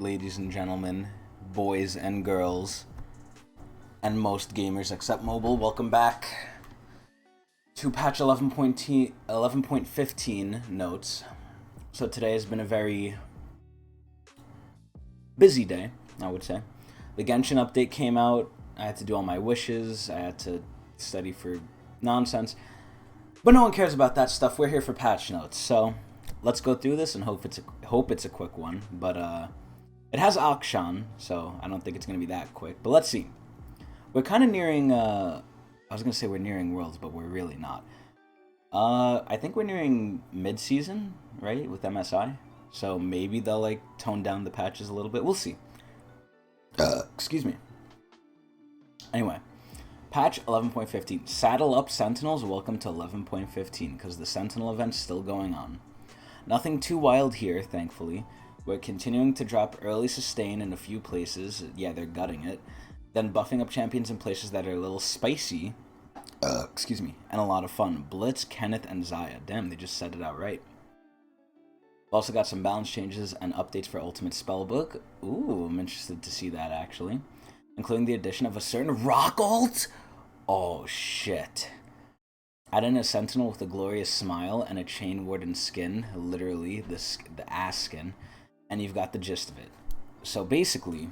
ladies and gentlemen, boys and girls, and most gamers except mobile, welcome back to patch 11.15 notes. So today has been a very busy day, I would say. The Genshin update came out, I had to do all my wishes, I had to study for nonsense, but no one cares about that stuff. We're here for patch notes, so let's go through this and hope it's a quick one, but it has Akshan, so I don't think it's going to be that quick. But let's see. We're kind of nearing, I was going to say we're nearing Worlds, but we're really not. I think we're nearing mid-season, right, with MSI. So maybe they'll, like, tone down the patches a little bit. We'll see. Excuse me. Anyway, patch 11.15. Saddle up Sentinels, welcome to 11.15, because the Sentinel event's still going on. Nothing too wild here, thankfully. We're continuing to drop early sustain in a few places. Yeah, they're gutting it. Then buffing up champions in places that are a little spicy. Excuse me. And a lot of fun. Blitz, Kenneth, and Zaya. Damn, they just said it outright. We've also got some balance changes and updates for Ultimate Spellbook. Ooh, I'm interested to see that, actually. Including the addition of a certain rock ult? Oh, shit. Add in a Sentinel with a glorious smile and a Chain Warden skin. Literally, the ass skin. And you've got the gist of it. So basically,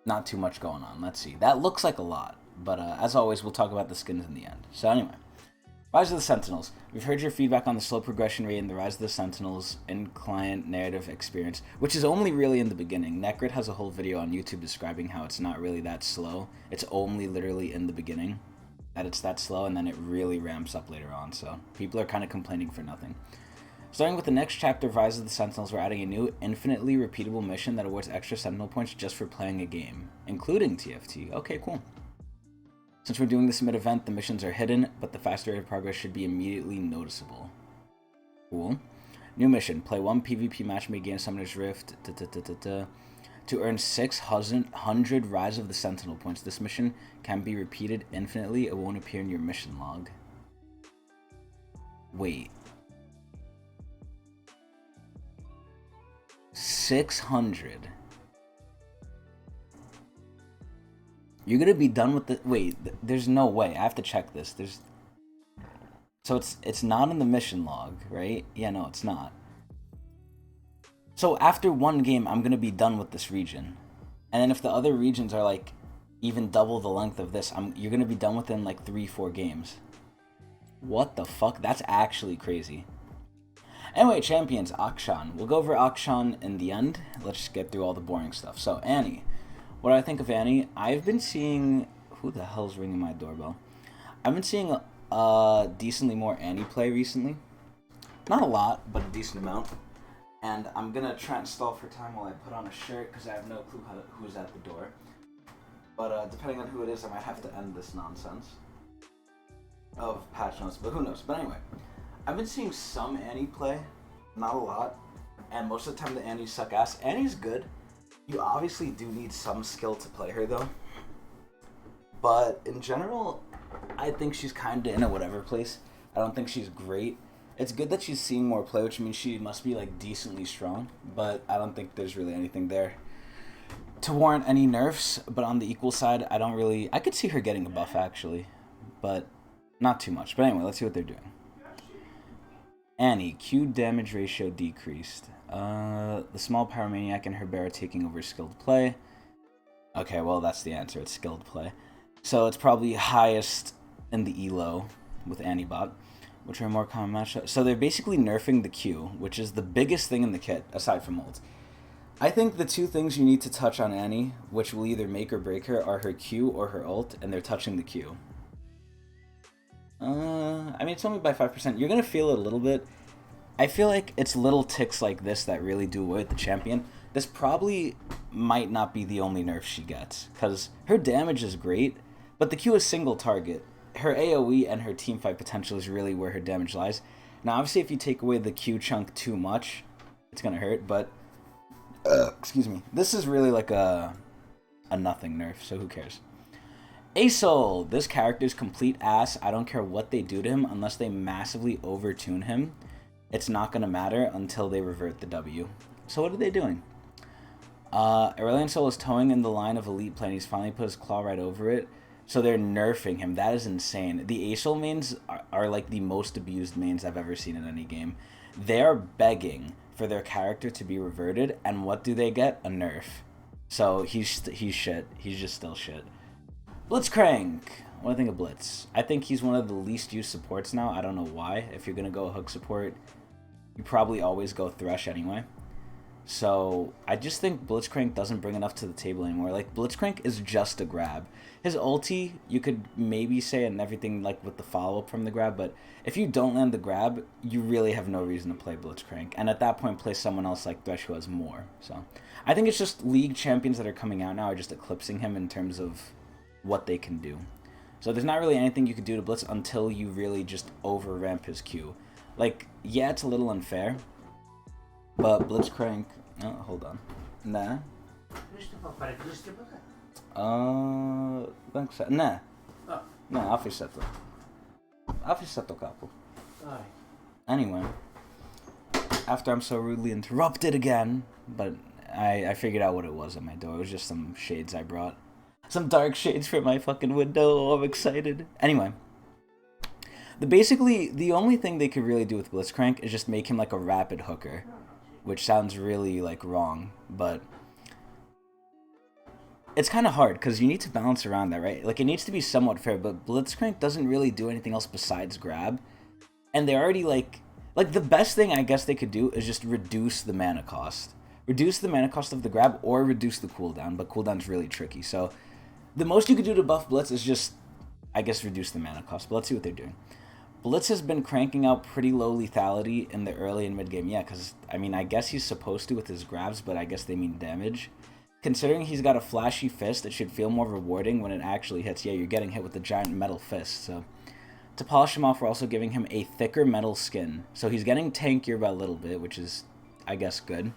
not too much going on. Let's see. That looks like a lot. But as always, we'll talk about the skins in the end. So anyway, Rise of the Sentinels. We've heard your feedback on the slow progression rate in the Rise of the Sentinels in-client narrative experience, which is only really in the beginning. Necrit has a whole video on YouTube describing how it's not really that slow. It's only literally in the beginning that it's that slow, and then it really ramps up later on. So people are kind of complaining for nothing. Starting with the next chapter of Rise of the Sentinels, we're adding a new, infinitely repeatable mission that awards extra Sentinel points just for playing a game, including TFT. Okay, cool. Since we're doing this mid-event, the missions are hidden, but the faster rate of progress should be immediately noticeable. Cool. New mission. Play one PvP match, may gain Summoner's Rift. To earn 600 Rise of the Sentinel points. This mission can be repeated infinitely. It won't appear in your mission log. Wait. 600. You're gonna be done with the... Wait, there's no way. I have to check this. So it's not in the mission log, right? Yeah, no, it's not. So after one game, I'm gonna be done with this region. And then if the other regions are like even double the length of this, you're gonna be done within like 3-4 games. What the fuck? That's actually crazy. Anyway, champions, Akshan. We'll go over Akshan in the end. Let's just get through all the boring stuff. So, Annie. What do I think of Annie? I've been seeing... Who the hell's ringing my doorbell? I've been seeing decently more Annie play recently. Not a lot, but a decent amount. And I'm going to try and stall for time while I put on a shirt, because I have no clue who's at the door. But depending on who it is, I might have to end this nonsense of patch notes, but who knows. But anyway, I've been seeing some Annie play, not a lot, and most of the time the Annies suck ass. Annie's good. You obviously do need some skill to play her, though. But in general, I think she's kind of in a whatever place. I don't think she's great. It's good that she's seeing more play, which means she must be, like, decently strong. But I don't think there's really anything there to warrant any nerfs. But on the equal side, I could see her getting a buff, actually. But not too much. But anyway, let's see what they're doing. Annie, Q damage ratio decreased. The small pyromaniac and her bear are taking over skilled play. Okay, well, that's the answer. It's skilled play. So it's probably highest in the elo with Annie-bot, which are more common matchups. So they're basically nerfing the Q, which is the biggest thing in the kit, aside from ult. I think the two things you need to touch on Annie, which will either make or break her, are her Q or her ult, and they're touching the Q. I mean, it's only by 5%. You're going to feel it a little bit. I feel like it's little ticks like this that really do away with the champion. This probably might not be the only nerf she gets, because her damage is great, but the Q is single target. Her AoE and her teamfight potential is really where her damage lies. Now, obviously, if you take away the Q chunk too much, it's going to hurt, but... excuse me. This is really like a nothing nerf, so who cares? Asol, this character's complete ass. I don't care what they do to him unless they massively overtune him. It's not going to matter until they revert the W. So what are they doing? Aurelion Sol is towing in the line of elite play, and he's finally put his claw right over it. So they're nerfing him. That is insane. The Aesol mains are like the most abused mains I've ever seen in any game. They're begging for their character to be reverted, and what do they get? A nerf. So he's shit. He's just still shit. Blitzcrank. What do I think of Blitz? I think he's one of the least used supports now. I don't know why. If you're going to go hook support, you probably always go Thresh anyway. So I just think Blitzcrank doesn't bring enough to the table anymore. Like, Blitzcrank is just a grab. His ulti, you could maybe say, and everything like with the follow-up from the grab, but if you don't land the grab, you really have no reason to play Blitzcrank. And at that point, play someone else like Thresh who has more. So I think it's just League champions that are coming out now are just eclipsing him in terms of what they can do. So there's not really anything you could do to Blitz until you really just over-ramp his Q. Like, yeah, it's a little unfair, but Blitzcrank... Oh, hold on. Nah. Nah. Nah, affisetto. Affisetto, capo. Anyway. After I'm so rudely interrupted again, but I figured out what it was at my door. It was just some shades I brought. Some dark shades for my fucking window. Oh, I'm excited. Anyway. Basically, the only thing they could really do with Blitzcrank is just make him like a rapid hooker. Which sounds really, like, wrong. But it's kind of hard, because you need to balance around that, right? Like, it needs to be somewhat fair, but Blitzcrank doesn't really do anything else besides grab. And they already, like, the best thing I guess they could do is just reduce the mana cost. Reduce the mana cost of the grab, or reduce the cooldown, but cooldown's really tricky. So the most you could do to buff Blitz is just, I guess, reduce the mana cost. But let's see what they're doing. Blitz has been cranking out pretty low lethality in the early and mid game. Yeah, because, I mean, I guess he's supposed to with his grabs, but I guess they mean damage. Considering he's got a flashy fist, it should feel more rewarding when it actually hits. Yeah, you're getting hit with a giant metal fist. So to polish him off, we're also giving him a thicker metal skin. So he's getting tankier by a little bit, which is, I guess, good.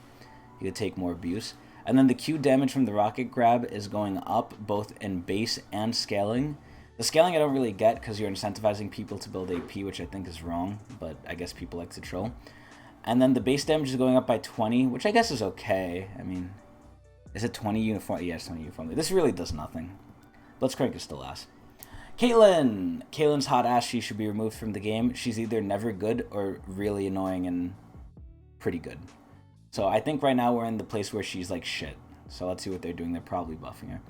He could take more abuse. And then the Q damage from the rocket grab is going up, both in base and scaling. The scaling I don't really get, because you're incentivizing people to build AP, which I think is wrong, but I guess people like to troll. And then the base damage is going up by 20, which I guess is okay. I mean, is it 20 uniform? Yeah, it's 20 uniformly. This really does nothing. Blitzcrank is still ass. Caitlyn! Caitlyn's hot ass. She should be removed from the game. She's either never good or really annoying and pretty good. So I think right now we're in the place where she's like shit. So let's see what they're doing. They're probably buffing her.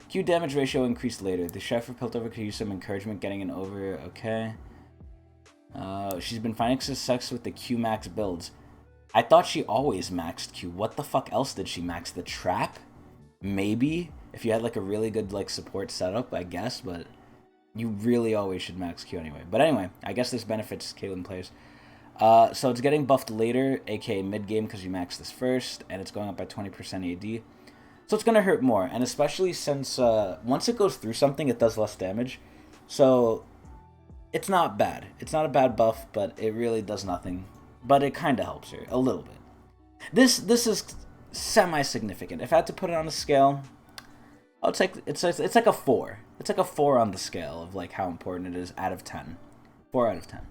Q damage ratio increased later. The chef for Piltover could use some encouragement getting an over. Okay. She's been finding success with the Q max builds. I thought she always maxed Q. What the fuck else did she max? The trap? Maybe. If you had like a really good like support setup, I guess. But you really always should max Q anyway. But anyway, I guess this benefits Caitlyn players. So it's getting buffed later, aka mid-game, because you maxed this first. And it's going up by 20% AD. So it's going to hurt more, and especially since once it goes through something, it does less damage. So it's not bad. It's not a bad buff, but it really does nothing. But it kind of helps her, a little bit. This is semi-significant. If I had to put it on a scale, it's like a 4. It's like a 4 on the scale of like how important it is out of 10. 4 out of 10.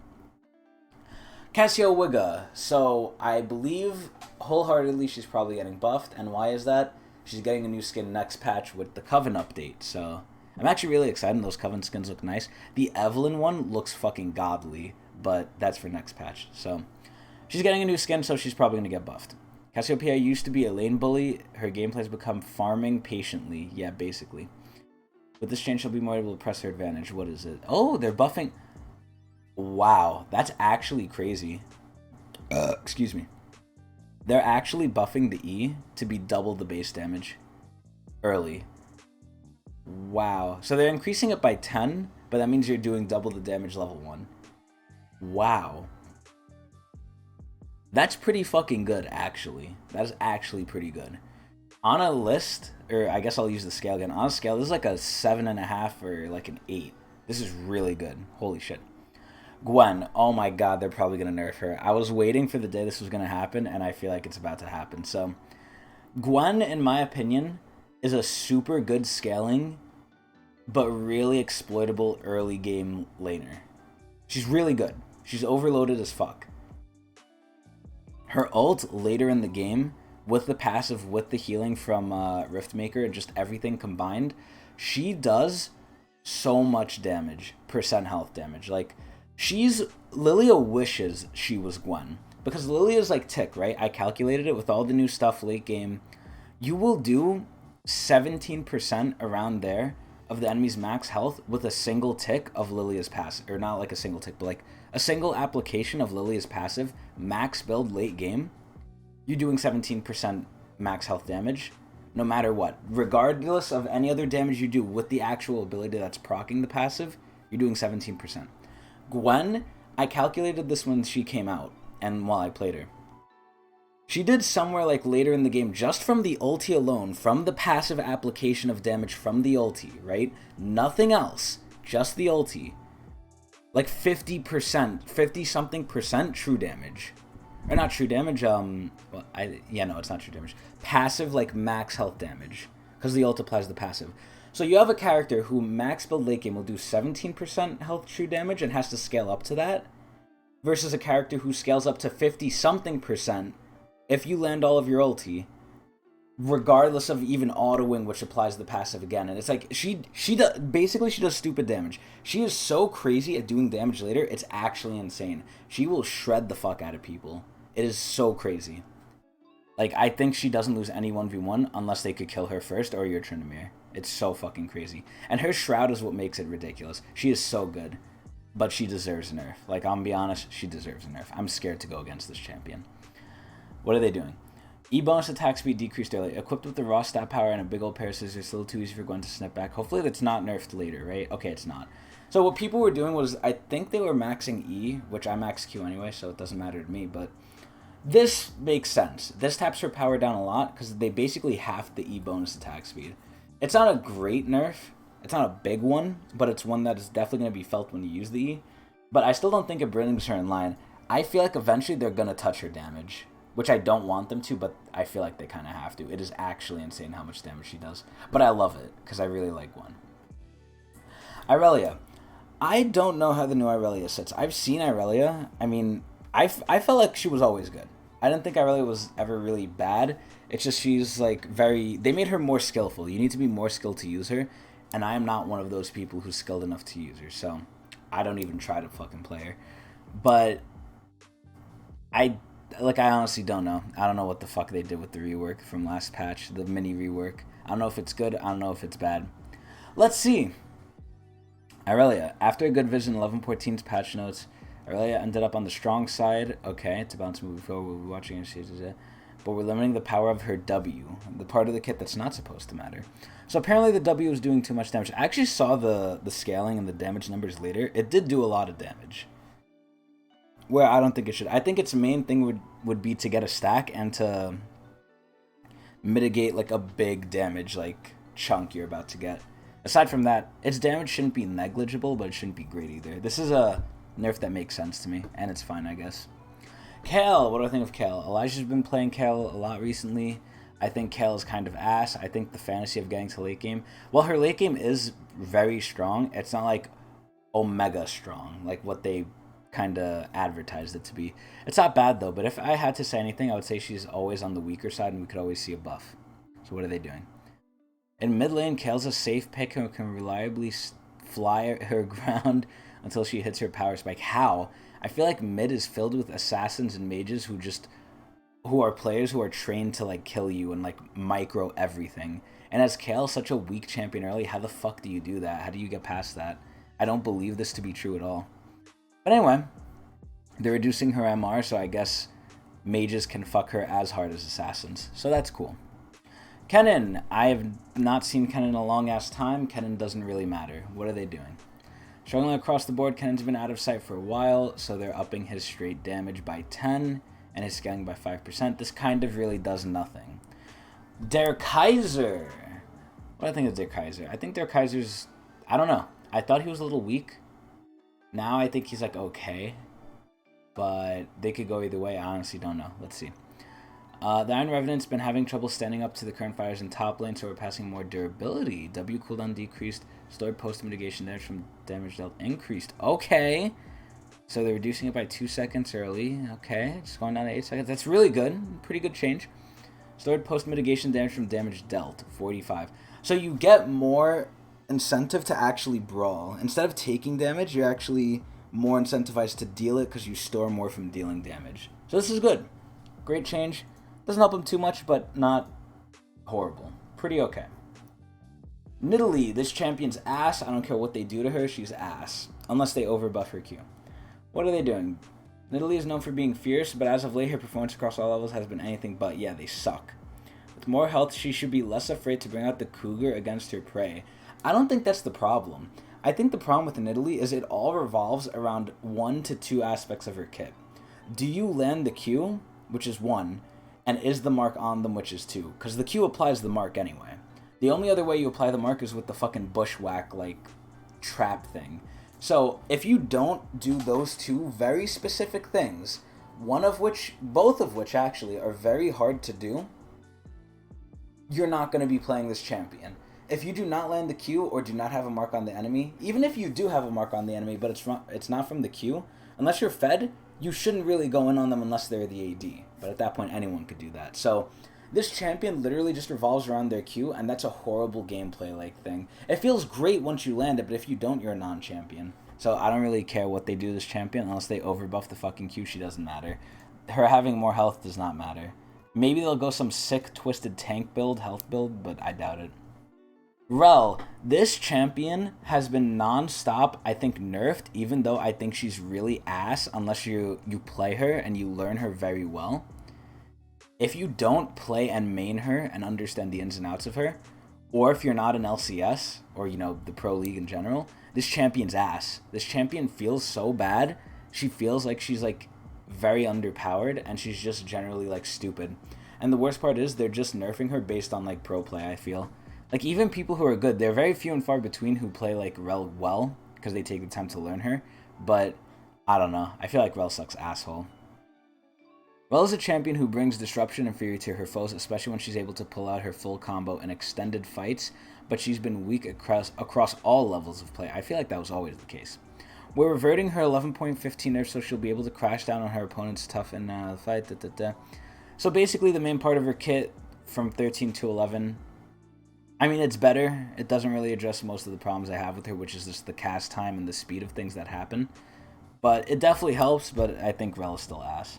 Cassio Wigga. So I believe wholeheartedly she's probably getting buffed, and why is that? She's getting a new skin next patch with the Coven update, so I'm actually really excited. Those Coven skins look nice. The Evelyn one looks fucking godly, but that's for next patch. So she's getting a new skin, so she's probably going to get buffed. Cassiopeia used to be a lane bully. Her gameplay has become farming patiently. Yeah, basically. With this change, she'll be more able to press her advantage. What is it? Oh, they're buffing. Wow, that's actually crazy. Excuse me. They're actually buffing the E to be double the base damage early. Wow. So they're increasing it by 10, but that means you're doing double the damage level 1. Wow. That's pretty fucking good, actually. That is actually pretty good. On a list, or I guess I'll use the scale again. On a scale, this is like a 7.5 or like an 8. This is really good. Holy shit. Gwen, oh my god, they're probably going to nerf her. I was waiting for the day this was going to happen, and I feel like it's about to happen. So, Gwen, in my opinion, is a super good scaling, but really exploitable early game laner. She's really good. She's overloaded as fuck. Her ult later in the game with the passive, with the healing from Riftmaker, and just everything combined, she does so much damage, percent health damage. Like, Lilia wishes she was Gwen. Because Lilia's like Tick, right? I calculated it with all the new stuff late game. You will do 17% around there of the enemy's max health with a single tick of Lilia's passive. Or not like a single tick, but like a single application of Lilia's passive, max build late game. You're doing 17% max health damage, no matter what. Regardless of any other damage you do with the actual ability that's proccing the passive, you're doing 17%. Gwen, I calculated this when she came out, and while I played her. She did somewhere like later in the game, just from the ulti alone, from the passive application of damage from the ulti, right? Nothing else, just the ulti. Like 50%, 50-something percent true damage. Or not true damage, no, it's not true damage. Passive, like, max health damage. Because the ult applies the passive. So you have a character who max build late game will do 17% health true damage and has to scale up to that. Versus a character who scales up to 50-something percent if you land all of your ulti. Regardless of even autoing, which applies the passive again. And it's like, she does stupid damage. She is so crazy at doing damage later, it's actually insane. She will shred the fuck out of people. It is so crazy. Like, I think she doesn't lose any 1v1 unless they could kill her first or your Tryndamere. It's so fucking crazy. And her Shroud is what makes it ridiculous. She is so good. But she deserves a nerf. Like, I'm gonna be honest, she deserves a nerf. I'm scared to go against this champion. What are they doing? E-bonus attack speed decreased early. Equipped with the raw stat power and a big old pair of scissors, it's a little too easy for Gwen to snap back. Hopefully that's not nerfed later, right? Okay, it's not. So what people were doing was, I think they were maxing E, which I max Q anyway, so it doesn't matter to me, but this makes sense. This taps her power down a lot, because they basically half the E-bonus attack speed. It's not a great nerf. It's not a big one, but it's one that is definitely going to be felt when you use the E. But I still don't think it brings her in line. I feel like eventually they're going to touch her damage, which I don't want them to, but I feel like they kind of have to. It is actually insane how much damage she does. But I love it, because I really like Gwen. Irelia. I don't know how the new Irelia sits. I've seen Irelia. I mean, I felt like she was always good. I didn't think Irelia was ever really bad. It's just she's like very... They made her more skillful. You need to be more skilled to use her. And I am not one of those people who's skilled enough to use her. So I don't even try to fucking play her. But I honestly don't know. I don't know what the fuck they did with the rework from last patch. The mini rework. I don't know if it's good. I don't know if it's bad. Let's see. Irelia. After a good vision, 11.14's patch notes. Irelia ended up on the strong side. Okay, it's about to move forward. We'll be watching her. But we're limiting the power of her W. The part of the kit that's not supposed to matter. So apparently the W is doing too much damage. I actually saw the scaling and the damage numbers later. It did do a lot of damage. Where I don't think it should. I think its main thing would be to get a stack and to mitigate like a big damage like chunk you're about to get. Aside from that, its damage shouldn't be negligible, but it shouldn't be great either. This is a nerf that makes sense to me, and it's fine, I guess. Kale, what do I think of Kale? Elijah's been playing Kale a lot recently. I think Kale is kind of ass. I think the fantasy of getting to late game, well, her late game is very strong. It's not like Omega strong, like what they kind of advertised it to be. It's not bad though, but if I had to say anything, I would say she's always on the weaker side and we could always see a buff. So what are they doing? In mid lane, Kale's a safe pick who can reliably fly her ground until she hits her power spike. How? I feel like mid is filled with assassins and mages who are players who are trained to like kill you and like micro everything. And as Kale, such a weak champion early, how the fuck do you do that? How do you get past that? I don't believe this to be true at all. But anyway, they're reducing her MR, so I guess mages can fuck her as hard as assassins. So that's cool. Kennen. I have not seen Kennen in a long-ass time. Kennen doesn't really matter. What are they doing? Struggling across the board, Kennen's been out of sight for a while, so they're upping his straight damage by 10 and his scaling by 5%. This kind of really does nothing. Der Kaiser. What do I think of Der Kaiser? I think Der Kaiser's... I don't know. I thought he was a little weak. Now I think he's like okay. But they could go either way. I honestly don't know. Let's see. The Iron Revenant's been having trouble standing up to the current fighters in top lane, so we're passing more durability. W cooldown decreased. Stored post mitigation damage from damage dealt increased. Okay. So they're reducing it by 2 seconds early. Okay. Just going down to 8 seconds. That's really good. Pretty good change. Stored post-mitigation damage from damage dealt, 45. So you get more incentive to actually brawl. Instead of taking damage, you're actually more incentivized to deal it because you store more from dealing damage. So this is good. Great change. Doesn't help him too much, but not horrible. Pretty okay. Nidalee, this champion's ass. I don't care what they do to her, she's ass. Unless they overbuff her Q. What are they doing? Nidalee is known for being fierce, but as of late, her performance across all levels has been anything but. Yeah, they suck. With more health, she should be less afraid to bring out the cougar against her prey. I don't think that's the problem. I think the problem with Nidalee is it all revolves around 1 to 2 aspects of her kit. Do you land the Q, which is 1, and is the mark on them, which is 2? Because the Q applies the mark anyway. The only other way you apply the mark is with the fucking bushwhack, like, trap thing. So, if you don't do those 2 very specific things, both of which actually are very hard to do, you're not going to be playing this champion. If you do not land the Q or do not have a mark on the enemy, even if you do have a mark on the enemy, but it's not from the Q, unless you're fed, you shouldn't really go in on them unless they're the AD. But at that point, anyone could do that. So, this champion literally just revolves around their Q, and that's a horrible gameplay-like thing. It feels great once you land it, but if you don't, you're a non-champion. So I don't really care what they do to this champion, unless they overbuff the fucking Q, she doesn't matter. Her having more health does not matter. Maybe they'll go some sick, twisted tank build, health build, but I doubt it. Rel, this champion has been non-stop, I think, nerfed, even though I think she's really ass, unless you play her and you learn her very well. If you don't play and main her and understand the ins and outs of her, or if you're not an LCS, or, you know, the Pro League in general, this champion's ass. This champion feels so bad. She feels like she's, like, very underpowered, and she's just generally, like, stupid. And the worst part is they're just nerfing her based on, like, pro play, I feel. Like, even people who are good, they're very few and far between who play, like, Rel well, because they take the time to learn her. But, I don't know. I feel like Rel sucks asshole. Rel is a champion who brings disruption and fury to her foes, especially when she's able to pull out her full combo in extended fights, but she's been weak across all levels of play. I feel like that was always the case. We're reverting her 11.15 nerf, so she'll be able to crash down on her opponent's tough in the fight. So basically the main part of her kit from 13 to 11, I mean, it's better. It doesn't really address most of the problems I have with her, which is just the cast time and the speed of things that happen. But it definitely helps, but I think Rel is still ass.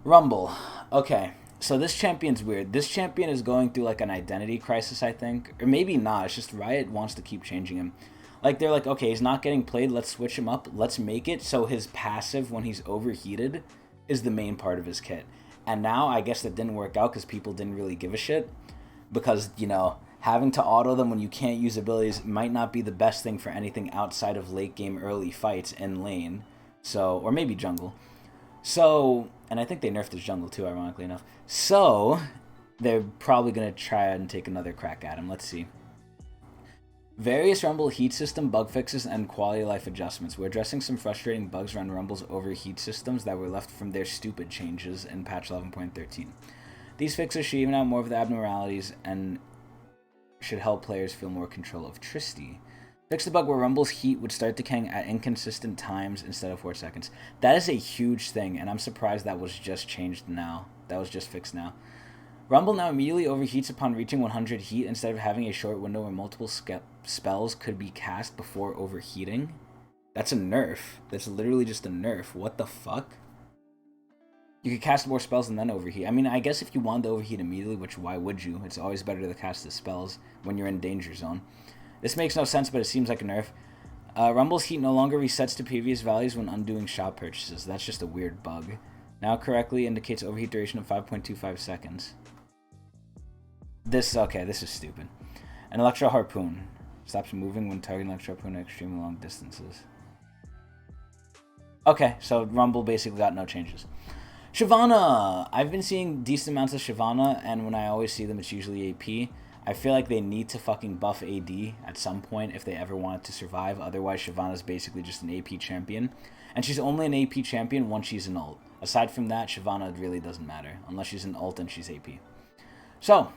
Rumble. Okay, so this champion's weird. This champion is going through, like, an identity crisis, I think. Or maybe not. It's just Riot wants to keep changing him. Like, they're like, okay, he's not getting played. Let's switch him up. Let's make it so his passive, when he's overheated, is the main part of his kit. And now, I guess that didn't work out because people didn't really give a shit. Because, you know, having to auto them when you can't use abilities might not be the best thing for anything outside of late game early fights in lane. So, or maybe jungle. So, and I think they nerfed his jungle too, ironically enough. So, they're probably going to try and take another crack at him. Let's see. Various Rumble heat system bug fixes and quality of life adjustments. We're addressing some frustrating bugs around Rumble's overheat systems that were left from their stupid changes in patch 11.13. These fixes should even out more of the abnormalities and should help players feel more control of Tristy. Fix the bug where Rumble's heat would start decaying at inconsistent times instead of 4 seconds. That is a huge thing, and I'm surprised that was just changed now. That was just fixed now. Rumble now immediately overheats upon reaching 100 heat instead of having a short window where multiple spells could be cast before overheating. That's a nerf. That's literally just a nerf. What the fuck? You could cast more spells and then overheat. I mean, I guess if you want to overheat immediately, which why would you? It's always better to cast the spells when you're in danger zone. This makes no sense, but it seems like a nerf. Rumble's heat no longer resets to previous values when undoing shop purchases. That's just a weird bug. Now correctly indicates overheat duration of 5.25 seconds. This is stupid. An Electro Harpoon. Stops moving when targeting Electro Harpoon at extremely long distances. Okay, so Rumble basically got no changes. Shyvana! I've been seeing decent amounts of Shyvana, and when I always see them, it's usually AP. I feel like they need to fucking buff AD at some point if they ever want it to survive. Otherwise, Shyvana's basically just an AP champion. And she's only an AP champion once she's an ult. Aside from that, Shyvana really doesn't matter. Unless she's an ult and she's AP. So,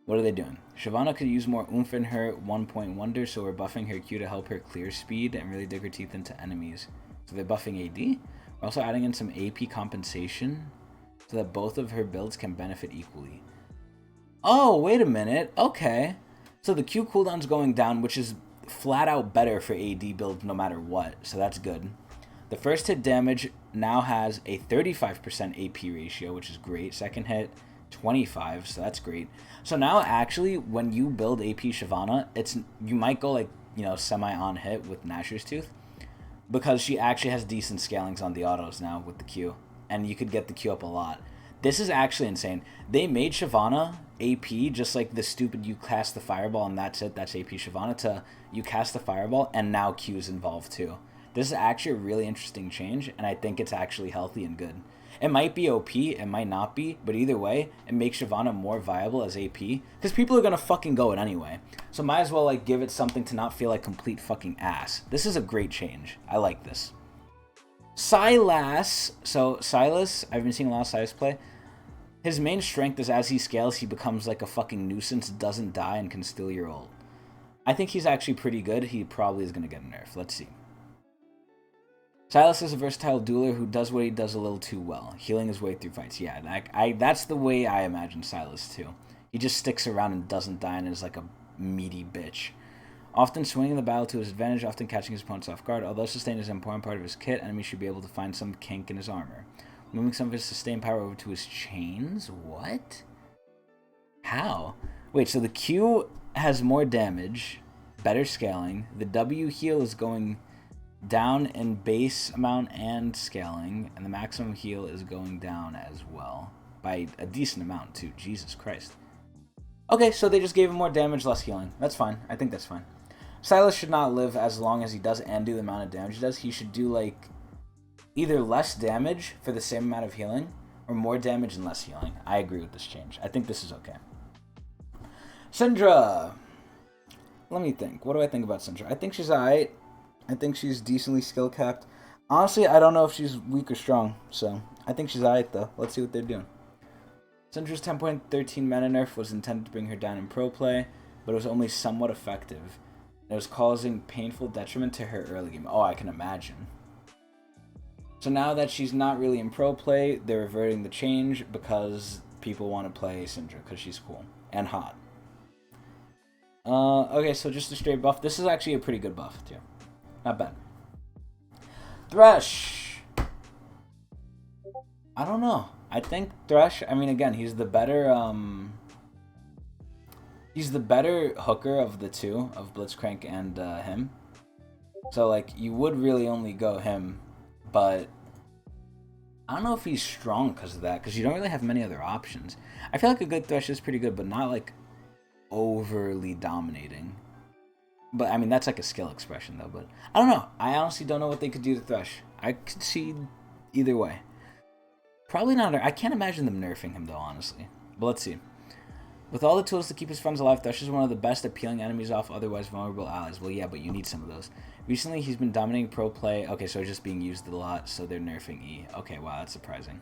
what are they doing? Shyvana could use more oomph in her 1-point wonder, so we're buffing her Q to help her clear speed and really dig her teeth into enemies. So they're buffing AD. We're also adding in some AP compensation. so that both of her builds can benefit equally. Oh, wait a minute. Okay. So the Q cooldown's going down, which is flat out better for AD builds no matter what, so that's good. The first hit damage now has a 35% AP ratio, which is great. Second hit, 25, so that's great. So now actually, when you build AP Shyvana, you might go like, semi on hit with Nashor's Tooth, because she actually has decent scalings on the autos now with the Q, and you could get the Q up a lot. This is actually insane. They made Shyvana AP just like the stupid you cast the fireball and that's it, that's AP Shyvana, to you cast the fireball and now Q is involved too. This is actually a really interesting change, and I think it's actually healthy and good. It might be OP, it might not be, but either way, it makes Shyvana more viable as AP, because people are going to fucking go it anyway. So might as well like give it something to not feel like complete fucking ass. This is a great change. I like this. Sylas. So Sylas, I've been seeing a lot of Sylas play. His main strength is as he scales, he becomes like a fucking nuisance, doesn't die, and can steal your ult. I think he's actually pretty good. He probably is going to get a nerf. Let's see. Sylas is a versatile dueler who does what he does a little too well, healing his way through fights. Yeah, that's the way I imagine Sylas too. He just sticks around and doesn't die and is like a meaty bitch. Often swinging the battle to his advantage, often catching his opponents off guard. Although sustain is an important part of his kit, enemies should be able to find some kink in his armor. Moving some of his sustain power over to his chains? What? How? Wait, so the Q has more damage, better scaling. The W heal is going down in base amount and scaling, and the maximum heal is going down as well. By a decent amount, too. Jesus Christ. Okay, so they just gave him more damage, less healing. That's fine. I think that's fine. Sylas should not live as long as he does and do the amount of damage he does. He should do, like, either less damage for the same amount of healing, or more damage and less healing. I agree with this change. I think this is okay. Syndra. Let me think. What do I think about Syndra? I think she's alright. I think she's decently skill capped. Honestly, I don't know if she's weak or strong, so I think she's alright though. Let's see what they're doing. Syndra's 10.13 mana nerf was intended to bring her down in pro play, but it was only somewhat effective. It was causing painful detriment to her early game. Oh, I can imagine. So now that she's not really in pro play, they're reverting the change because people want to play Syndra because she's cool and hot. Okay, so just a straight buff. This is actually a pretty good buff too. Not bad. Thresh. I don't know. I think Thresh, I mean, again, he's the better hooker of the two, of Blitzcrank and him. So, like, you would really only go him, but I don't know if he's strong because of that, because you don't really have many other options. I feel like a good Thresh is pretty good, but not, like, overly dominating. But, I mean, that's like a skill expression, though. But I don't know. I honestly don't know what they could do to Thresh. I could see either way. Probably not. I can't imagine them nerfing him, though, honestly. But let's see. With all the tools to keep his friends alive, Thresh is one of the best at peeling enemies off otherwise vulnerable allies. Well, yeah, but you need some of those. Recently, he's been dominating pro play. Okay, so it's just being used a lot, so they're nerfing E. Okay, wow, that's surprising.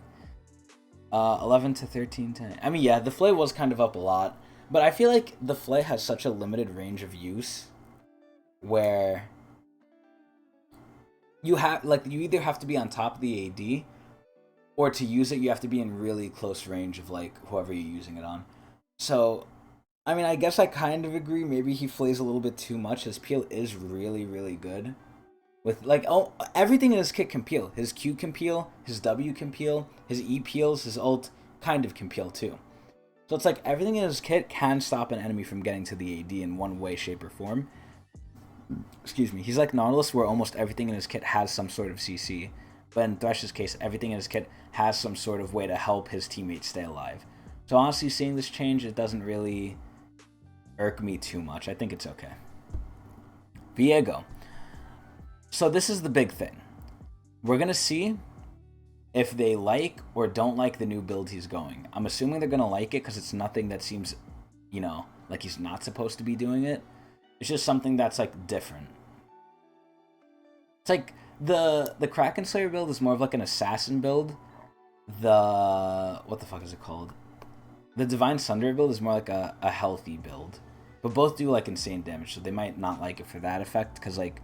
11 to 13 to... I mean, yeah, the Flay was kind of up a lot. But I feel like the Flay has such a limited range of use, where you either have to be on top of the AD, or to use it you have to be in really close range of like whoever you're using it on. So, I mean, I guess I kind of agree. Maybe he flays a little bit too much. His peel is really, really good. With like, oh, everything in his kit can peel. His Q can peel, his W can peel, his E peels, his ult kind of can peel too. So it's like everything in his kit can stop an enemy from getting to the AD in one way, shape, or form. Excuse me. He's like Nautilus, where almost everything in his kit has some sort of CC. But in Thresh's case, everything in his kit has some sort of way to help his teammates stay alive. So honestly, seeing this change, it doesn't really irk me too much. I think it's okay. Viego. So this is the big thing. We're going to see if they like or don't like the new build he's going. I'm assuming they're going to like it because it's nothing that seems, like he's not supposed to be doing it. It's just something that's, like, different. It's like, the Kraken Slayer build is more of, like, an assassin build. What the fuck is it called? The Divine Sunder build is more like a healthy build. But both do, like, insane damage, so they might not like it for that effect. Because, like,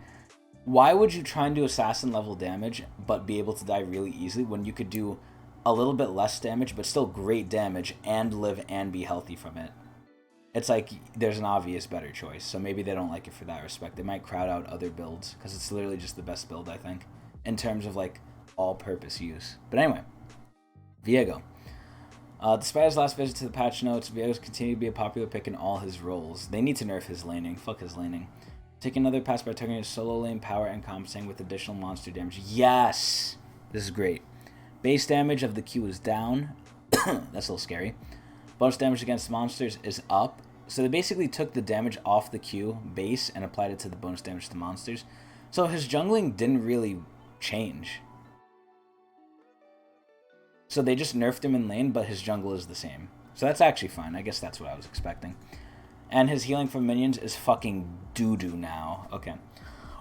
why would you try and do assassin level damage, but be able to die really easily when you could do a little bit less damage, but still great damage, and live and be healthy from it. It's like there's an obvious better choice, so maybe they don't like it for that respect. They might crowd out other builds, because it's literally just the best build, I think, in terms of, like, all-purpose use. But anyway, Viego. Despite his last visit to the patch notes, Viego's continue to be a popular pick in all his roles. They need to nerf his laning. Fuck his laning. Taking another pass by targeting his solo lane power and compensating with additional monster damage. Yes! This is great. Base damage of the Q is down. That's a little scary. Bonus damage against monsters is up. So they basically took the damage off the Q base and applied it to the bonus damage to monsters. So his jungling didn't really change. So they just nerfed him in lane, but his jungle is the same. So that's actually fine. I guess that's what I was expecting. And his healing from minions is fucking doo-doo now. Okay.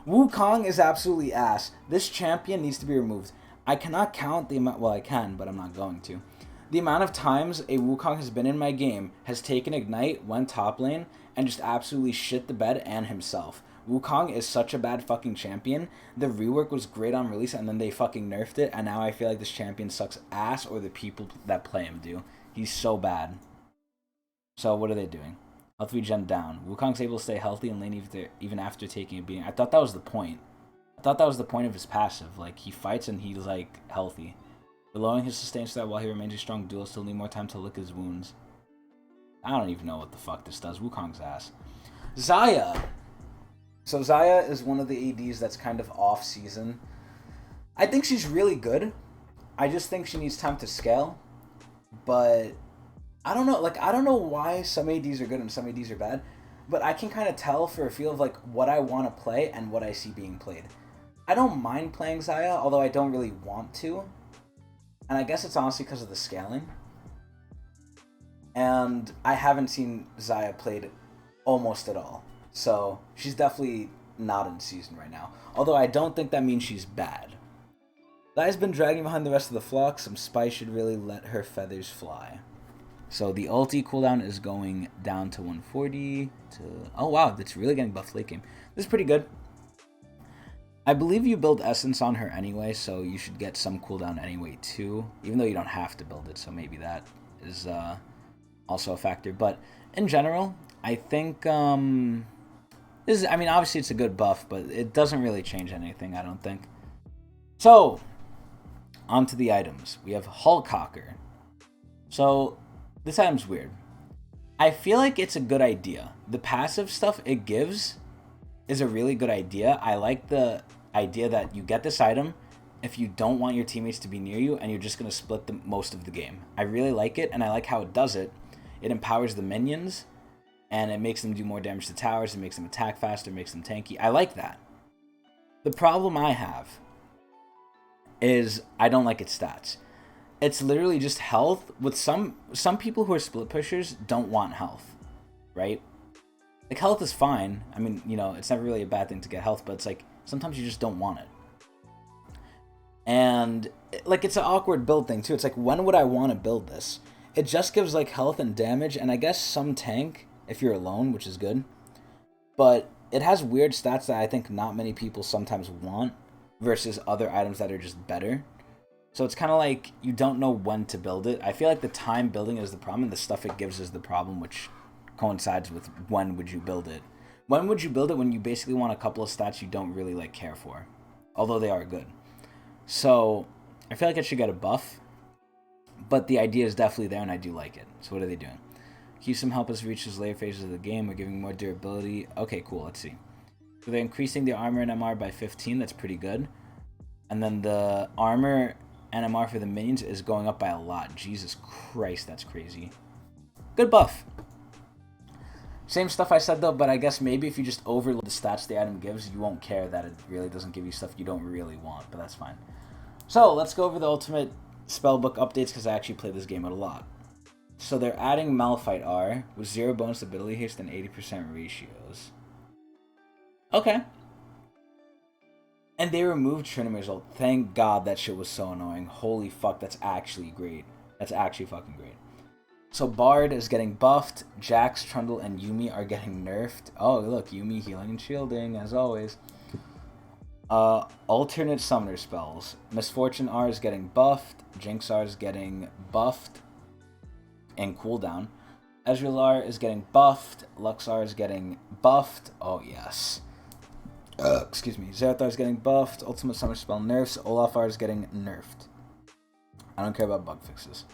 Wukong is absolutely ass. This champion needs to be removed. I cannot count the amount... Well, I can, but I'm not going to. The amount of times a Wukong has been in my game, has taken Ignite, went top lane, and just absolutely shit the bed and himself. Wukong is such a bad fucking champion. The rework was great on release, and then they fucking nerfed it, and now I feel like this champion sucks ass, or the people that play him do. He's so bad. So what are they doing? Health regen down. Wukong's able to stay healthy in lane even after taking a beating. I thought that was the point. I thought that was the point of his passive. Like, he fights and he's, like, healthy. But lowering his sustain stat while he remains a strong duelist, still need more time to lick his wounds. I don't even know what the fuck this does. Wukong's ass. Xayah. So Xayah is one of the ADs that's kind of off-season. I think she's really good. I just think she needs time to scale. But I don't know. Like, I don't know why some ADs are good and some ADs are bad. But I can kind of tell for a feel of, like, what I want to play and what I see being played. I don't mind playing Xayah, although I don't really want to. And I guess it's honestly because of the scaling. And I haven't seen Xayah played almost at all. So she's definitely not in season right now. Although I don't think that means she's bad. Xayah's been dragging behind the rest of the flock. Some spice should really let her feathers fly. So the ulti cooldown is going down to 140. Oh wow, that's really getting buffed late game. This is pretty good. I believe you build Essence on her anyway, so you should get some cooldown anyway too. Even though you don't have to build it, so maybe that is also a factor. But in general, I think this is, I mean, obviously it's a good buff, but it doesn't really change anything, I don't think. So, onto the items. We have Hulkhawker. So, this item's weird. I feel like it's a good idea. The passive stuff it gives is a really good idea. I like the idea that you get this item if you don't want your teammates to be near you and you're just going to split most of the game. I really like it, and I like how it does it. It empowers the minions, and it makes them do more damage to towers, it makes them attack faster, it makes them tanky. I like that. The problem I have is I don't like its stats. It's literally just health. With some people who are split pushers don't want health, right? Like, health is fine. I mean, you know, it's never really a bad thing to get health, but it's like, sometimes you just don't want it. And, like, it's an awkward build thing, too. It's like, when would I want to build this? It just gives, like, health and damage, and I guess some tank, if you're alone, which is good. But it has weird stats that I think not many people sometimes want, versus other items that are just better. So it's kind of like, you don't know when to build it. I feel like the time building is the problem, and the stuff it gives is the problem, which coincides with when would you build it. When would you build it? When you basically want a couple of stats you don't really like care for, although they are good. So I feel like it should get a buff, but the idea is definitely there and I do like it. So what are they doing? Keep some help us reach those later phases of the game. We're giving more durability. Okay, cool. Let's see. So they're increasing the armor and MR by 15. That's pretty good. And then the armor and MR for the minions is going up by a lot. Jesus Christ, that's crazy. Good buff. Same stuff I said though, but I guess maybe if you just overload the stats the item gives, you won't care that it really doesn't give you stuff you don't really want, but that's fine. So let's go over the ultimate spellbook updates because I actually play this game out a lot. So they're adding Malphite R with 0 bonus ability haste and 80% ratios. Okay. And they removed Trinimir's ult. Thank God that shit was so annoying. Holy fuck, that's actually great. That's actually fucking great. So Bard is getting buffed. Jax, Trundle, and Yuumi are getting nerfed. Oh, look, Yuumi healing and shielding, as always. Alternate summoner spells. Misfortune R is getting buffed. Jinx R is getting buffed and cooldown. Ezreal R is getting buffed. Lux R is getting buffed. Oh, yes. Excuse me. Zerathar is getting buffed. Ultimate summoner spell nerfs. Olaf R is getting nerfed. I don't care about bug fixes.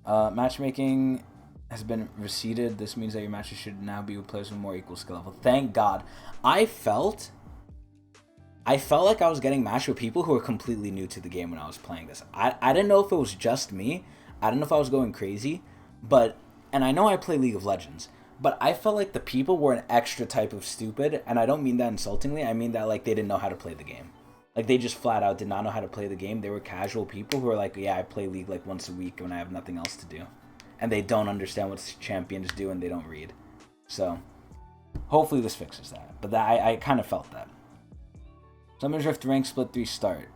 Matchmaking has been receded. This means that your matches should now be with players with more equal skill level. Thank God. I felt like I was getting matched with people who were completely new to the game when I was playing this. I didn't know if it was just me. I didn't know if I was going crazy. And I know I play League of Legends, but I felt like the people were an extra type of stupid, and I don't mean that insultingly. I mean that like they didn't know how to play the game. Like they just flat out did not know how to play the game. They were casual people who were like, yeah, I play League like once a week when I have nothing else to do. And they don't understand what champions do and they don't read. So hopefully this fixes that. But I kind of felt that. Summoners Rift rank split 3 start.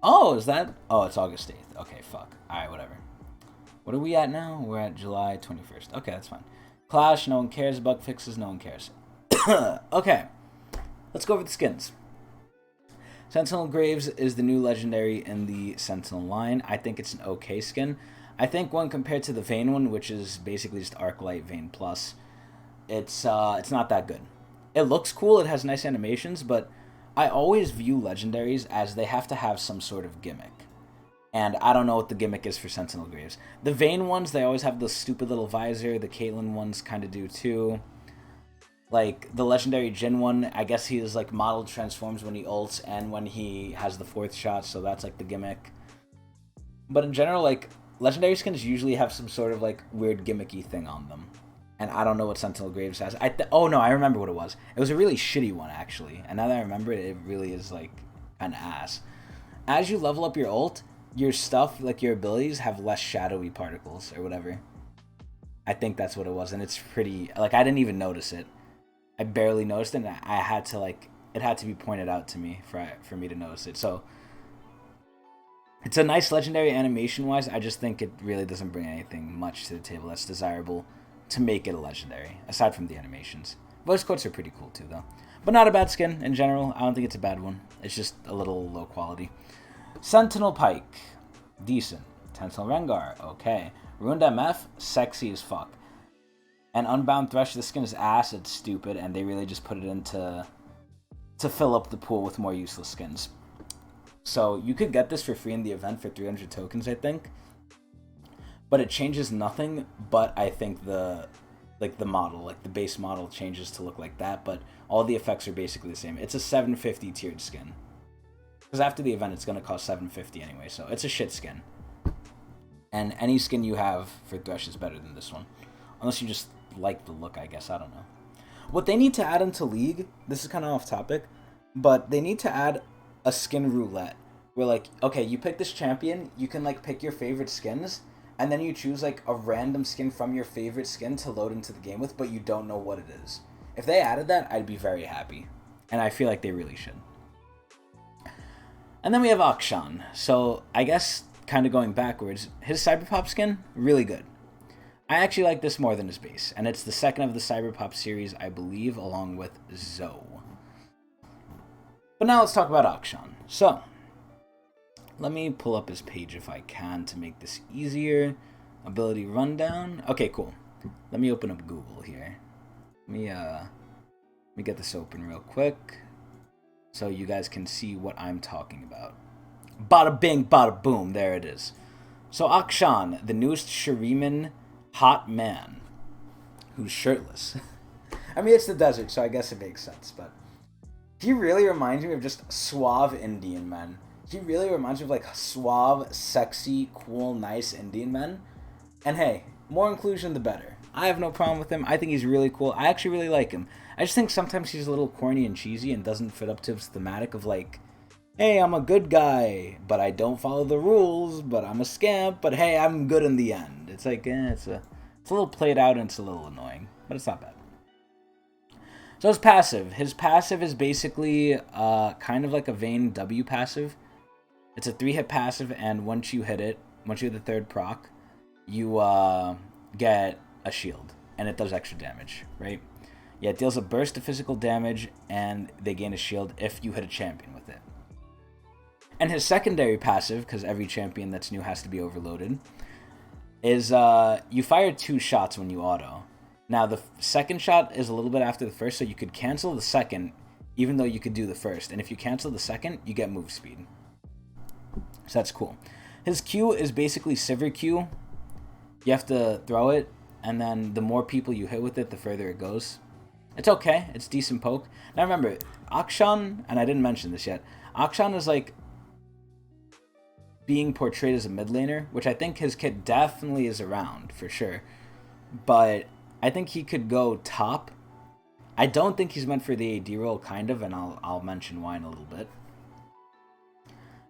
Oh, is that? Oh, it's August 8th. Okay, fuck. Alright, whatever. What are we at now? We're at July 21st. Okay, that's fine. Clash, no one cares. Bug fixes, no one cares. Okay. Let's go over the skins. Sentinel Graves is the new legendary in the Sentinel line. I think it's an okay skin. I think when compared to the Vayne one, which is basically just Arclight Vayne Plus, it's not that good. It looks cool, it has nice animations, but I always view legendaries as they have to have some sort of gimmick. And I don't know what the gimmick is for Sentinel Graves. The Vayne ones, they always have the stupid little visor. The Caitlyn ones kind of do too. Like, the legendary Jhin one, I guess he is, like, model transforms when he ults and when he has the 4th shot, so that's, like, the gimmick. But in general, like, legendary skins usually have some sort of, like, weird gimmicky thing on them. And I don't know what Sentinel Graves has. Oh, no, I remember what it was. It was a really shitty one, actually. And now that I remember it, it really is, like, an ass. As you level up your ult, your stuff, like, your abilities, have less shadowy particles or whatever. I think that's what it was. And it's pretty... Like, I didn't even notice it. I barely noticed it, and I had to, like... It had to be pointed out to me for me to notice it. So... It's a nice legendary animation-wise. I just think it really doesn't bring anything much to the table that's desirable to make it a legendary, aside from the animations. Voice quotes are pretty cool too, though. But not a bad skin in general. I don't think it's a bad one. It's just a little low quality. Sentinel Pike, decent. Sentinel Rengar, okay. Ruined MF, sexy as fuck. And Unbound Thresh, the skin is ass, it's stupid, and they really just put it in to fill up the pool with more useless skins. So you could get this for free in the event for 300 tokens, I think. But it changes nothing, but I think the model, like the base model changes to look like that, but all the effects are basically the same. It's a 750 tiered skin. Because after the event, it's going to cost 750 anyway, so it's a shit skin. And any skin you have for Thresh is better than this one. Unless you just like the look, I guess. I don't know. What they need to add into League, this is kind of off topic, but they need to add a skin roulette. Where, like, okay, you pick this champion, you can, like, pick your favorite skins, and then you choose, like, a random skin from your favorite skin to load into the game with, but you don't know what it is. If they added that, I'd be very happy. And I feel like they really should. And then we have Akshan. So, I guess, kind of going backwards, his Cyberpop skin, really good. I actually like this more than his base. And it's the second of the Cyberpop series, I believe, along with Zoe. But now let's talk about Akshan. So... let me pull up his page if I can to make this easier. Ability rundown. Okay, cool. Let me open up Google here. Let me get this open real quick so you guys can see what I'm talking about. Bada bing, bada boom. There it is. So Akshan, the newest Shuriman hot man who's shirtless. I mean, it's the desert, so I guess it makes sense, but he really reminds me of just suave Indian men. He really reminds me of, like, suave, sexy, cool, nice Indian men. And hey, more inclusion the better. I have no problem with him. I think he's really cool. I actually really like him. I just think sometimes he's a little corny and cheesy and doesn't fit up to his thematic of, like, hey, I'm a good guy, but I don't follow the rules, but I'm a scamp, but hey, I'm good in the end. It's like, it's a little played out and it's a little annoying, but it's not bad. So his passive is basically kind of like a Vayne W passive. It's a 3-hit passive, and once you hit it, once you hit the 3rd proc, you get a shield, and it does extra damage, right? Yeah, it deals a burst of physical damage, and they gain a shield if you hit a champion with it. And his secondary passive, because every champion that's new has to be overloaded, is you fire 2 shots when you auto. Now, the second shot is a little bit after the first, so you could cancel the second, even though you could do the first. And if you cancel the second, you get move speed. So that's cool. His Q is basically Sivir Q. You have to throw it, and then the more people you hit with it, the further it goes. It's okay. It's decent poke. Now remember, Akshan, and I didn't mention this yet, Akshan is like being portrayed as a mid laner, which I think his kit definitely is around, for sure. But I think he could go top. I don't think he's meant for the AD role, kind of, and I'll mention why in a little bit.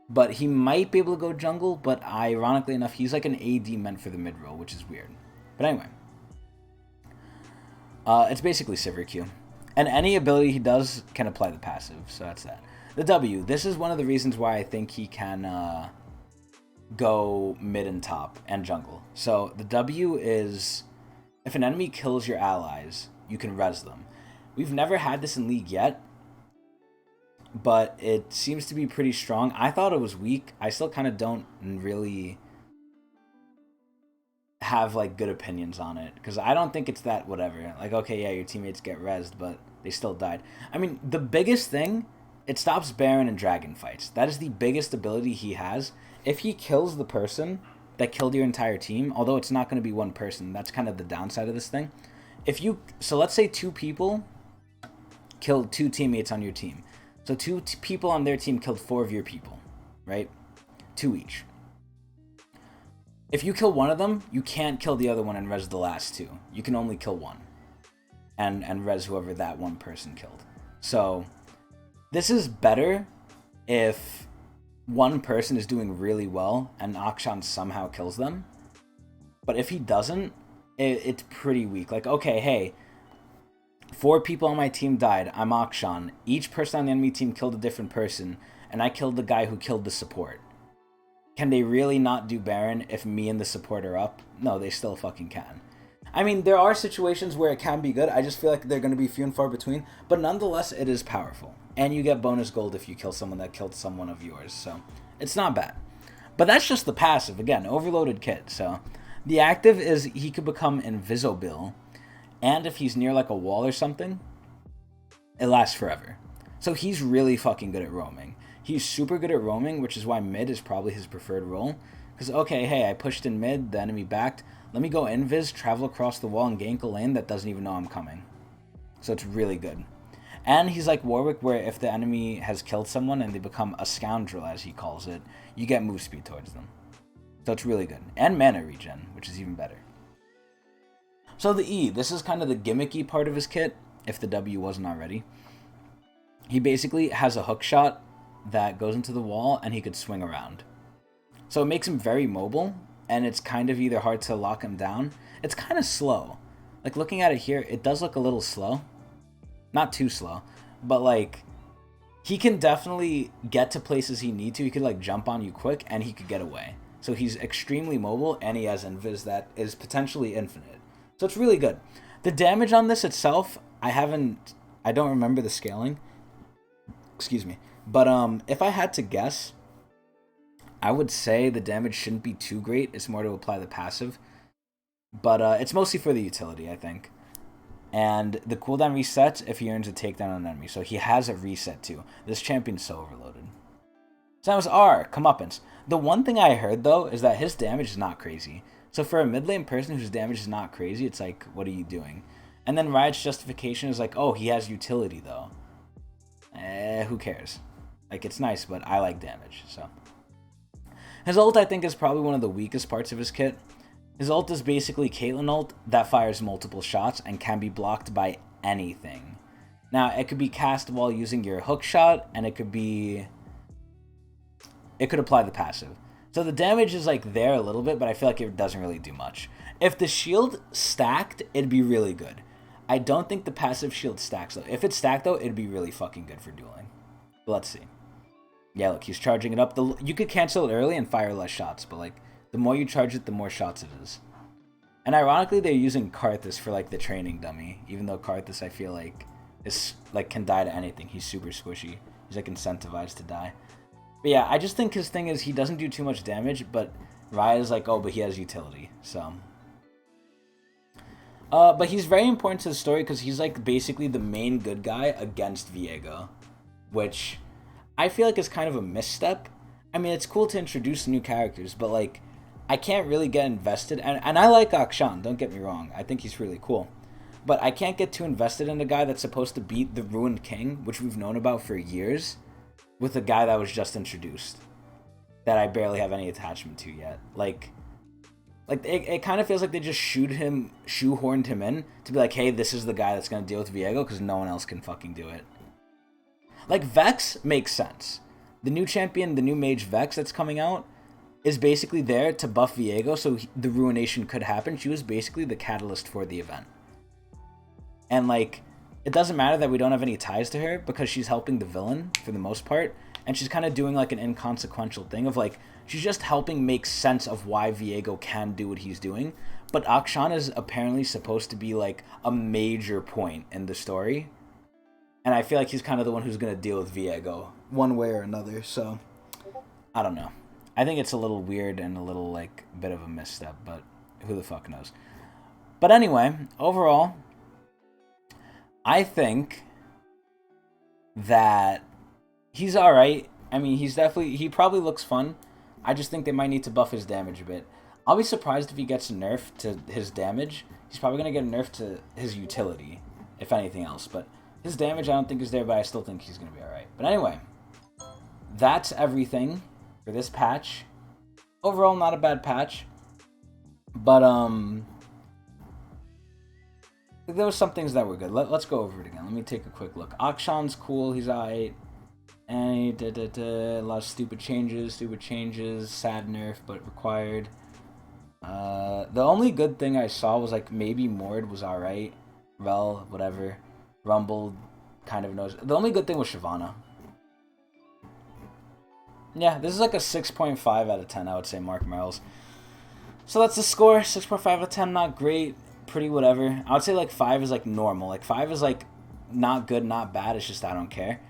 But he might be able to go jungle, but ironically enough, he's like an AD meant for the mid role, which is weird. But anyway. It's basically Sivir Q. And any ability he does can apply the passive, so that's that. The W. This is one of the reasons why I think he can go mid and top and jungle. So the W is, if an enemy kills your allies, you can res them. We've never had this in League yet, but it seems to be pretty strong. I thought it was weak. I still kind of don't really have like good opinions on it, because I don't think it's that whatever. Like, okay, yeah, your teammates get rezzed, but they still died. I mean, the biggest thing, it stops Baron and Dragon fights. That is the biggest ability he has. If he kills the person that killed your entire team, although it's not going to be one person, that's kind of the downside of this thing. So let's say 2 people killed 2 teammates on your team. So 2 people on their team killed 4 of your people, right? 2 each. If you kill one of them, you can't kill the other one and res the last 2. You can only kill one. And res whoever that one person killed. So this is better if one person is doing really well and Akshan somehow kills them. But if he doesn't, it's pretty weak. Like, okay, hey, 4 people on my team died. I'm Akshan. Each person on the enemy team killed a different person, and I killed the guy who killed the support. Can they really not do Baron if me and the support are up? No, they still fucking can. I mean, there are situations where it can be good. I just feel like they're going to be few and far between. But nonetheless, it is powerful. And you get bonus gold if you kill someone that killed someone of yours. So, it's not bad. But that's just the passive. Again, overloaded kit. So, the active is he could become invisible. And if he's near like a wall or something, it lasts forever. So, he's really fucking good at roaming. He's super good at roaming, which is why mid is probably his preferred role. Because, okay, hey, I pushed in mid, the enemy backed. Let me go invis, travel across the wall, and gank a lane that doesn't even know I'm coming. So it's really good. And he's like Warwick, where if the enemy has killed someone and they become a scoundrel, as he calls it, you get move speed towards them. So it's really good. And mana regen, which is even better. So the E, this is kind of the gimmicky part of his kit, if the W wasn't already. He basically has a hook shot that goes into the wall, and he could swing around. So it makes him very mobile, and it's kind of either hard to lock him down. It's kind of slow. Like, looking at it here, it does look a little slow. Not too slow, but like, he can definitely get to places he needs to. He could like jump on you quick, and he could get away. So he's extremely mobile, and he has invis that is potentially infinite. So it's really good. The damage on this itself, I don't remember the scaling. Excuse me. But if I had to guess, I would say the damage shouldn't be too great. It's more to apply the passive. But it's mostly for the utility, I think. And the cooldown resets if he earns a takedown on an enemy. So he has a reset too. This champion's so overloaded. So that was R, comeuppance. The one thing I heard, though, is that his damage is not crazy. So for a mid lane person whose damage is not crazy, it's like, what are you doing? And then Riot's justification is like, oh, he has utility, though. Who cares? Like, it's nice, but I like damage, so. His ult, I think, is probably one of the weakest parts of his kit. His ult is basically Caitlyn ult that fires multiple shots and can be blocked by anything. Now, it could be cast while using your hook shot, and it could apply the passive. So the damage is like there a little bit, but I feel like it doesn't really do much. If the shield stacked, it'd be really good. I don't think the passive shield stacks, though. If it's stacked, though, it'd be really fucking good for dueling. But let's see. Yeah, look, he's charging it up. You could cancel it early and fire less shots, but like, the more you charge it, the more shots it is. And ironically, they're using Karthus for like the training dummy, even though Karthus I feel like is like can die to anything. He's super squishy. He's like incentivized to die. But yeah, I just think his thing is he doesn't do too much damage, but Raya's like, oh, but he has utility, so. But he's very important to the story because he's like basically the main good guy against Viego, which I feel like is kind of a misstep. I mean, it's cool to introduce new characters, but like, I can't really get invested. And I like Akshan, don't get me wrong. I think he's really cool. But I can't get too invested in a guy that's supposed to beat the Ruined King, which we've known about for years, with a guy that was just introduced, that I barely have any attachment to yet. Like it kind of feels like they just shoehorned him in to be like, hey, this is the guy that's going to deal with Viego because no one else can fucking do it. Like, Vex makes sense. The new champion, the new mage Vex that's coming out, is basically there to buff Viego so the ruination could happen. She was basically the catalyst for the event. And, like, it doesn't matter that we don't have any ties to her because she's helping the villain for the most part. And she's kind of doing, like, an inconsequential thing of, like, she's just helping make sense of why Viego can do what he's doing. But Akshan is apparently supposed to be, like, a major point in the story. And I feel like he's kind of the one who's going to deal with Viego one way or another. So, I don't know. I think it's a little weird and a little, like, bit of a misstep. But who the fuck knows. But anyway, overall, I think that he's alright. I mean, he probably looks fun. I just think they might need to buff his damage a bit. I'll be surprised if he gets a nerf to his damage. He's probably going to get a nerf to his utility, if anything else. But his damage I don't think is there, but I still think he's going to be alright. But anyway, that's everything for this patch. Overall, not a bad patch. But, there was some things that were good. Let's go over it again. Let me take a quick look. Akshan's cool. He's alright. And he did a lot of stupid changes. Sad nerf, but required. The only good thing I saw was like maybe Mord was alright. Rel, whatever. Rumble, kind of knows. The only good thing was Shyvana. Yeah, this is like a 6.5 out of 10, I would say, Mark Merrills. So that's the score. 6.5 out of 10, not great. Pretty whatever. I would say like 5 is like normal. Like 5 is like not good, not bad. It's just I don't care.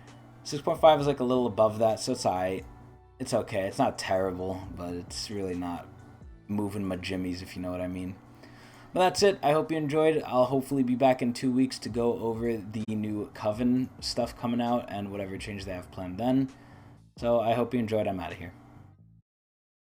6.5 is like a little above that, so it's alright. It's okay. It's not terrible, but it's really not moving my jimmies, if you know what I mean. But that's it. I hope you enjoyed. I'll hopefully be back in 2 weeks to go over the new Coven stuff coming out and whatever changes they have planned then. So I hope you enjoyed. I'm out of here.